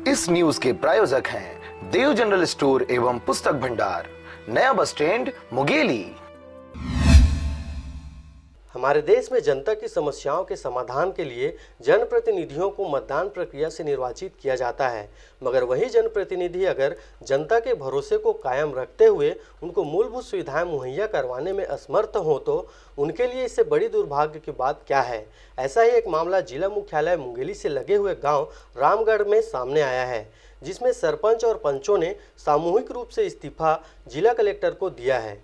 इस न्यूज के प्रायोजक हैं देव जनरल स्टोर एवं पुस्तक भंडार, नया बस स्टैंड, मुंगेली। हमारे देश में जनता की समस्याओं के समाधान के लिए जनप्रतिनिधियों को मतदान प्रक्रिया से निर्वाचित किया जाता है, मगर वही जनप्रतिनिधि अगर जनता के भरोसे को कायम रखते हुए उनको मूलभूत सुविधाएं मुहैया करवाने में असमर्थ हो तो उनके लिए इससे बड़ी दुर्भाग्य की बात क्या है। ऐसा ही एक मामला जिला मुख्यालय मुंगेली से लगे हुए गाँव रामगढ़ में सामने आया है, जिसमें सरपंच और पंचों ने सामूहिक रूप से इस्तीफा जिला कलेक्टर को दिया है।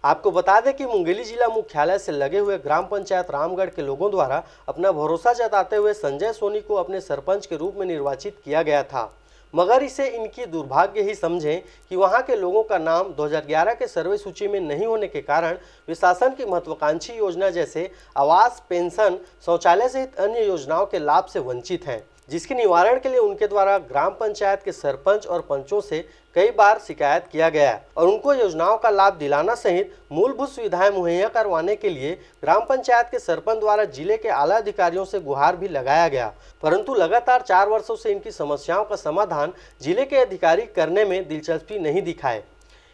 आपको बता दें कि मुंगेली जिला मुख्यालय से लगे हुए ग्राम पंचायत रामगढ़ के लोगों द्वारा अपना भरोसा जताते हुए संजय सोनी को अपने सरपंच के रूप में निर्वाचित किया गया था, मगर इसे इनकी दुर्भाग्य ही समझें कि वहां के लोगों का नाम 2011 के सर्वे सूची में नहीं होने के कारण वे शासन की महत्वाकांक्षी योजना जैसे आवास, पेंशन, शौचालय सहित अन्य योजनाओं के लाभ से वंचित हैं, जिसके निवारण के लिए उनके द्वारा ग्राम पंचायत के सरपंच और पंचों से कई बार शिकायत किया गया और उनको योजनाओं का लाभ दिलाना सहित मूलभूत सुविधाएं मुहैया करवाने के लिए ग्राम पंचायत के सरपंच द्वारा जिले के आला अधिकारियों से गुहार भी लगाया गया, परंतु लगातार 4 वर्षों से इनकी समस्याओं का समाधान जिले के अधिकारी करने में दिलचस्पी नहीं दिखाए।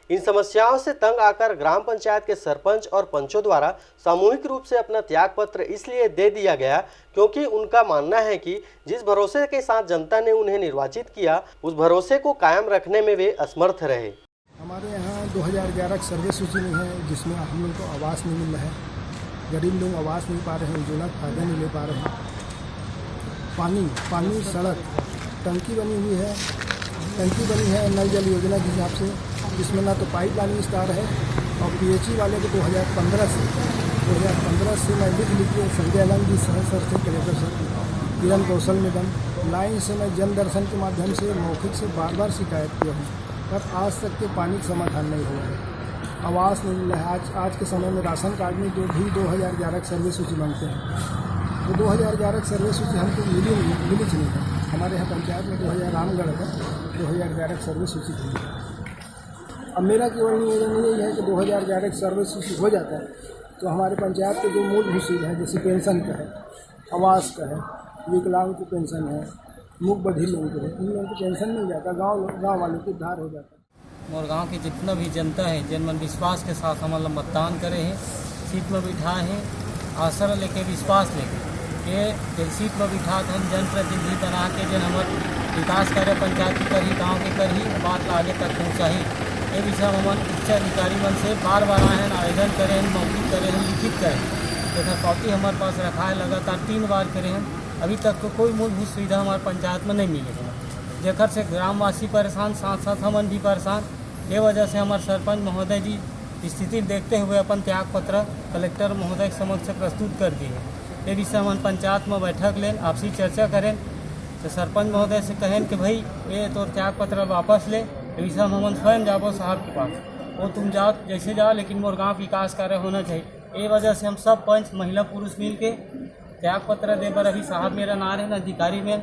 इन समस्याओं से तंग आकर ग्राम पंचायत के सरपंच और पंचों द्वारा सामूहिक रूप से अपना त्याग पत्र इसलिए दे दिया गया क्योंकि उनका मानना है कि जिस भरोसे के साथ जनता ने उन्हें निर्वाचित किया उस भरोसे को कायम रखने में वे असमर्थ रहे। हमारे यहाँ 2011 सर्वे सूची में है, जिसमें हम लोग को आवास नहीं मिल रहा है, गरीब लोग आवास नहीं पा रहे हैं, उज्ज्वला फायदा नहीं ले पा रहे हैं। पानी सड़क टंकी बनी है नल जल योजना के हिसाब से, जिसमें ना तो पाइप लाइन विस्तार है और पीएचई वाले को 2015 से मैं लिख के संजय आलम जी सर से कलेक्टर सर किरण कौशल निगम लाइन से मैं जन दर्शन के माध्यम से मौखिक से बार शिकायत किया हूँ, पर आज तक के पानी का समाधान नहीं हुआ है। आवास नहीं मिला है। आज के समय में राशन कार्ड में जो भी 2011 सर्वे सूची मांगते हैं, तो 2011 सर्वे सूची हमको मिली नहीं है। हमारे यहाँ पंचायत में 2000 रामगढ़ का 2011 सर्वे सूची थी। अब मेरा केवल निवेदन यही है कि 2011 सर्वे सूची हो जाता है तो हमारे पंचायत के जो मूलभूत सुविधा है, जैसे पेंशन का है, आवास का है, विकलांग की पेंशन है, मूक बधिर लोगों को है, इन लोगों को पेंशन मिल जाता, गाँव वालों को उद्धार हो जाता। और गाँव के जितना भी जनता है जनमन विश्वास के साथ हमारा मतदान करे हैं, सीट में बिठाए हैं, आसरा लेके विश्वास लेके ये सीट में बिठा हम जनप्रतिनिधि बना के जन हमारे विकास करे, पंचायत की करी, गाँव के करी, बात आगे तक पहुँचाही। ये विषय हम उच्च अधिकारी मन से बार आए हैं, आवेदन करें, मौखिक करें, लिखित करें, देखा कॉपी हमारे पास रखा है, लगातार 3 बार करें हैं, अभी तक तो कोई मूलभूत सुविधा हमारे पंचायत में नहीं मिली है, जेकर से ग्रामवासी परेशान, साथ साथ हमन भी परेशान। ये वजह से हमारे सरपंच महोदय जी स्थिति देखते हुए अपन त्याग पत्र कलेक्टर महोदय के समक्ष प्रस्तुत कर दिए हैं। ये विषय हम पंचायत में बैठक लें, आपसी चर्चा करें, तो सरपंच महोदय से कहें कि भाई ये तो त्याग पत्र वापस ले, ये विषय हम स्वयं जाबो साहब के पास, वो तुम जाओ जैसे जाओ, लेकिन मोर गाँव विकास कार्य होना चाहिए। ये वजह से हम सब पंच महिला पुरुष मिल के त्याग पत्र दे पर अभी साहब मेरा नाम है अधिकारी में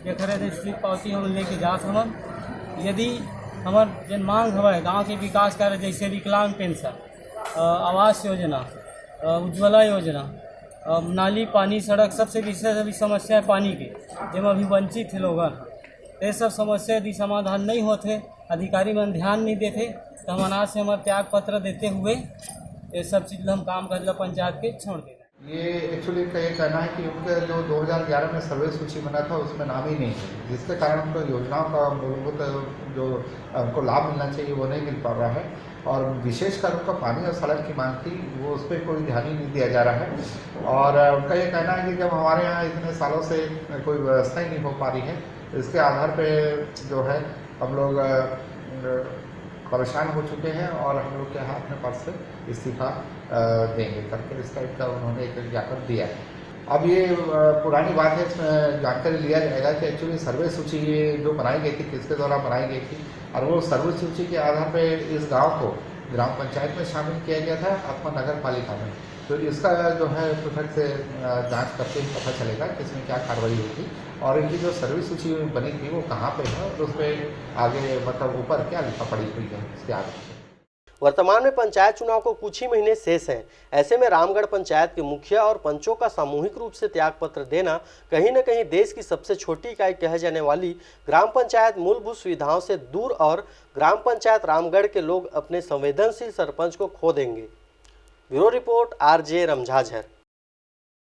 ये खरे स्लिप पावती हम लेके जात हम। यदि हमार जन मांग हवा गाँव के विकास कार्य जैसे विकलांग पेंशन, आवास योजना, उज्ज्वला योजना, नाली, पानी, सड़क, सबसे विशेष अभी समस्या है पानी की, जिसमें अभी वंचित है लोग, ये सब समस्या यदि समाधान नहीं होते, अधिकारी में ध्यान नहीं देते, तो हम अनाज से हमारे त्याग पत्र देते हुए ये सब चीज़ हम काम कर पंचायत के छोड़ दें। ये एक्चुअली का ये कहना है कि उनका जो 2011 में सर्वे सूची बना था उसमें नाम ही नहीं है, जिसके कारण उनको योजनाओं का मूलभूत जो उनको लाभ मिलना चाहिए वो नहीं मिल पा रहा है, और विशेषकर उनका पानी और सड़क की मांग थी वो उस पर कोई ध्यान ही नहीं दिया जा रहा है। और उनका ये कहना है कि जब हमारे यहाँ इतने सालों से कोई व्यवस्था ही नहीं हो पा रही है, इसके आधार पर जो है हम लोग परेशान हो चुके हैं और हम लोग के हाथ में पास से इस्तीफा देंगे करके इस टाइप का उन्होंने एक ज्ञापन दिया है। अब ये पुरानी बात है, इसमें जानकारी लिया जाएगा कि एक्चुअली सर्वे सूची ये जो बनाई गई थी किसके द्वारा बनाई गई थी, और वो सर्वे सूची के आधार पे इस गांव को ग्राम पंचायत में शामिल किया गया था अथवा नगर पालिका में। तो इसका जो है पृथक से जांच करके पता चलेगा कि इसमें क्या कार्रवाई होगी और इनकी जो सर्वे सूची बनी थी वो कहाँ पे है और उस पर आगे मतलब ऊपर क्या लिखा पड़ी हुई है इसके आगे। वर्तमान में पंचायत चुनाव को कुछ ही महीने शेष हैं। ऐसे में रामगढ़ पंचायत के मुखिया और पंचों का सामूहिक रूप से त्यागपत्र देना कहीं न कहीं देश की सबसे छोटी इकाई कहे जाने वाली ग्राम पंचायत मूलभूत सुविधाओं से दूर और ग्राम पंचायत रामगढ़ के लोग अपने संवेदनशील सरपंच को खो देंगे। Bureau report RJ रमझाझर।